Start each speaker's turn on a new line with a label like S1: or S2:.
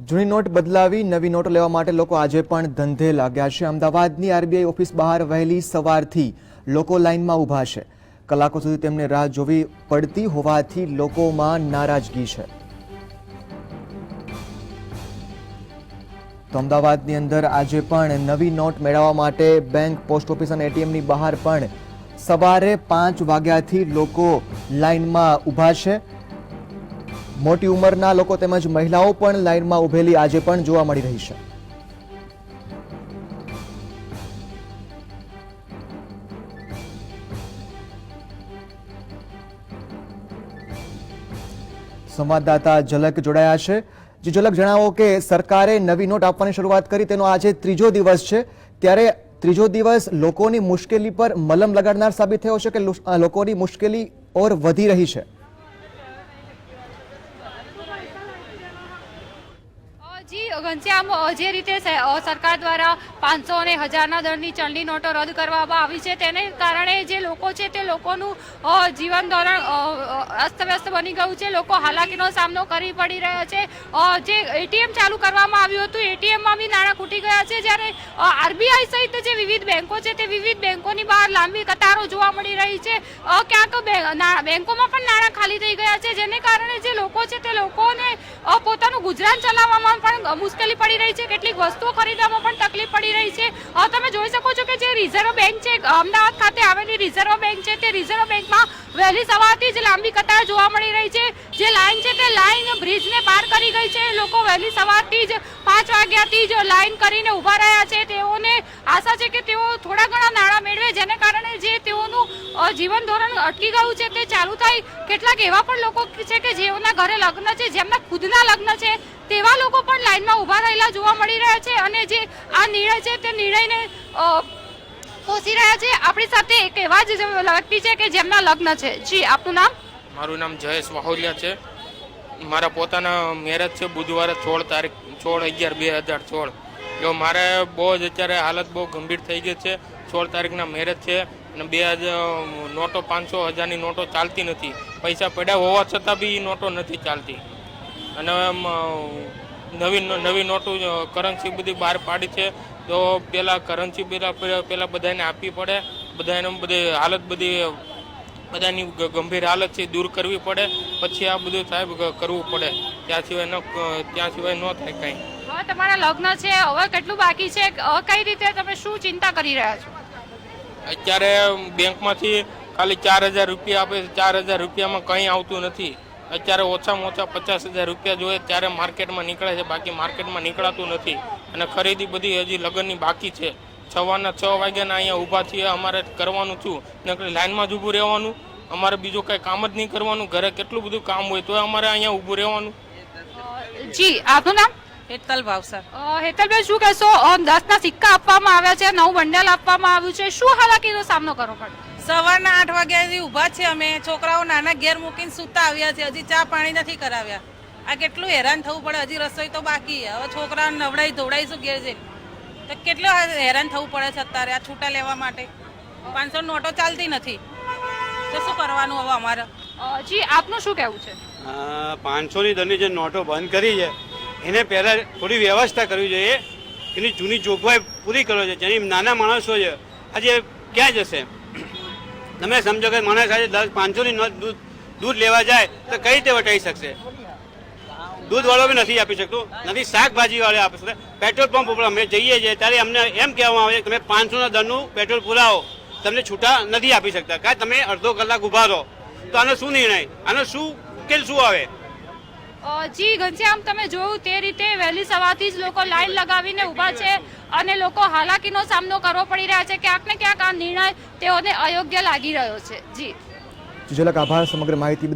S1: જૂની નોટ બદલાવી નવી નોટો લેવા માટે લોકો આજે પણ ધંધે લાગ્યા છે। અમદાવાદની આરબીઆઈ ઓફિસ બહાર વહેલી સવારથી લોકો લાઇનમાં ઊભા છે। કલાકો સુધી તેમને રાહ જોવી પડતી હોવાથી લોકોમાં નારાજગી છે। તો અમદાવાદની અંદર આજે પણ નવી નોટ મેળવવા માટે બેંક, પોસ્ટ ઓફિસ અને એટીએમની બહાર પણ સવારે 5 વાગ્યાથી લોકો લાઇનમાં ઊભા છે। મોટી ઉંમરના લોકો તેમજ મહિલાઓ પણ લાઇનમાં ઊભેલી આજે પણ જોવા મળી રહી છે। સંવાદદાતા ઝલક જોડાયા છે। જે ઝલક, જણાવો કે સરકારે નવી નોટ આપવાની શરૂઆત કરી, તેનો આજે ત્રીજો દિવસ છે, ત્યારે ત્રીજો દિવસ લોકોની મુશ્કેલી પર મલમ લગાડનાર સાબિત થયો છે કે લોકોની મુશ્કેલી ઓર વધી રહી છે?
S2: જી ઘનશ્યામ, જે રીતે સરકાર દ્વારા 500 અને 1000ના દરની ચલણી નોટો રદ કરવામાં આવી છે, તેને કારણે જે લોકો છે તે લોકોનું જીવન ધોરણ અસ્તવ્યસ્ત બની ગયું છે। લોકો હાલાકીનો સામનો કરી પડી રહ્યા છે। જે એટીએમ ચાલુ કરવામાં આવ્યું હતું, એટીએમમાં બી નાણાં ખૂટી ગયા છે, જ્યારે આરબીઆઈ સહિત જે વિવિધ બેંકો છે તે વિવિધ બેંકોની બહાર લાંબી કતારો જોવા મળી રહી છે। ક્યાંક બેંકોમાં પણ નાણાં ખાલી થઈ ગયા છે, જેને કારણે જે લોકો છે તે લોકોને પોતાનું ગુજરાન ચલાવવામાં પણ મુશ્કેલી પડી રહી છે। કેટલીક વસ્તુઓ ખરીદવામાં પણ તકલીફ પડી રહી છે। તમે જોઈ શકો છો કે જે રિઝર્વ બેંક છે, અમદાવાદ ખાતે આવેલી રિઝર્વ બેંક છે, તે રિઝર્વ બેંકમાં વહેલી સવારથી જ લાંબી કતાર જોવા મળી રહી છે। જે લાઈન છે તે લાઈન બ્રિજને પાર કરી ગઈ છે। લોકો વહેલી સવારથી જ 5 વાગ્યાથી જ લાઈન કરીને ઊભા રહ્યા છે। તેઓને આશા છે કે તેઓ થોડા ઘણા નાણાં મેળવે, જેને કારણે જે તેઓનું જીવન ધોરણ અટકી ગયું છે તે ચાલુ થાય। કેટલાક એવા પણ લોકો છે કે જેઓના ઘરે લગ્ન છે, જેમના ખુદના લગ્ન છે, તેવા લોકો પણ લાઈનમાં ઊભા રહેલા જોવા મળી રહ્યા છે અને જે આ નિર્ણય છે તે નિર્ણયને પોષી રહ્યા છે। આપણી સાથે એક એવા જ વ્યક્તિ છે કે જેમના લગ્ન છે। જી, આપનું નામ?
S3: મારું નામ જયેશ વાહોલિયા છે। મારા પોતાના મેરેજ છે બુધવારે 16/11/2016। જો મારે બહુ જ અત્યારે હાલત બહુ ગંભીર થઈ ગઈ છે। 16 તારીખના મેરેજ છે અને 2000 નોટો 500 1000ની નોટો ચાલતી નથી। પૈસા પડ્યા હોવા છતાં બી નોટો નથી ચાલતી અને નવી નોટો કરન્સી બધી બહાર પાડી છે। તો પેલા કરન્સી પેલા બધાને આપવી પડે, બધાને બધી હાલત બધાની ગંભીર હાલત છે દૂર કરવી પડે, પછી આ બધું સાહેબ કરવું પડે। ત્યાં સિવાય ન થાય કંઈ।
S2: હવે તમારા લગ્ન છે, હવે કેટલું બાકી છે? કઈ રીતે તમે શું ચિંતા કરી રહ્યા છો?
S3: અત્યારે બેંકમાંથી ખાલી 4000 રૂપિયા આપે છે। 4000 રૂપિયામાં કંઈ આવતું નથી। અત્યારે ઓછામાં ઓછા 50,000 રૂપિયા જોઈએ ત્યારે માર્કેટમાં નીકળે છે, બાકી માર્કેટમાં નીકળાતું નથી અને ખરીદી બધી હજી લગ્નની બાકી છે। સવારના 6 વાગ્યાના અહીંયા ઊભા છીએ। અમારે કરવાનું છું નકર લાઇનમાં જ ઊભું રહેવાનું। અમારે બીજું કંઈ કામ જ નહીં કરવાનું। ઘરે કેટલું બધું કામ હોય તો અમારે અહીંયા ઊભું રહેવાનું।
S2: જી, આપનું નામ?
S4: હેતલ ભાવસર।
S2: હેતલબેન, શું કહેશો? 10ના સિક્કા આપવામાં આવ્યા છે, 9 બંડલ આપવામાં આવ્યું છે, શું હાલાકીનો સામનો કરવો પડે?
S4: સવારના 8 વાગ્યાથી ઊભા છે અમે। છોકરાઓ નાના ઘેર મૂકીને સૂતા આવ્યા છે, હજી ચા પાણી નથી કરાવ્યા। આ કેટલું હેરાન થવું પડે। હજી રસોઈ તો બાકી, હવે છોકરાઓને નવડાવી ધોવડાવીશું ઘેર જઈને, તો કેટલું હેરાન થવું પડે છે અત્યારે આ છૂટા લેવા માટે। 500 નોટો ચાલતી નથી તો શું કરવાનું હવે અમારે?
S2: જી, આપનું શું કહેવું છે?
S5: 500ની દરની જે નોટો બંધ કરી છે એને પહેલાં થોડી વ્યવસ્થા કરવી જોઈએ। એની જૂની જોગવાઈ પૂરી કરવી જોઈએ। જેની નાના માણસો છે આજે ક્યાં જશે? તમે સમજો કે માણસ આજે 500ની નોટ દૂધ લેવા જાય તો કઈ રીતે વટાવી શકશે? દૂધવાળો બી નથી આપી શકતો, નથી શાકભાજીવાળો આપી શકતો। પેટ્રોલ પંપ ઉપર અમે જઈએ છીએ ત્યારે અમને એમ કહેવામાં આવે તમે 500ના દરનું પેટ્રોલ પુરાવો, તમને છૂટા નથી આપી શકતા। કારણ તમે અડધો કલાક ઊભા રહો તો આનો શું નિર્ણય? આનો શું ઉકેલ શું આવે?
S2: જી ઘનશ્યામ, તમે જોયું તે રીતે વહેલી સવારથી જ લોકો લાઈન લગાવીને ઊભા છે અને લોકો હાલાકીનો સામનો કરવો પડી રહ્યા છે। ક્યાંક ને ક્યાંક આ નિર્ણય તેઓને અયોગ્ય લાગી રહ્યો છે। જી,
S1: ઝલક, આભાર સમગ્ર માહિતી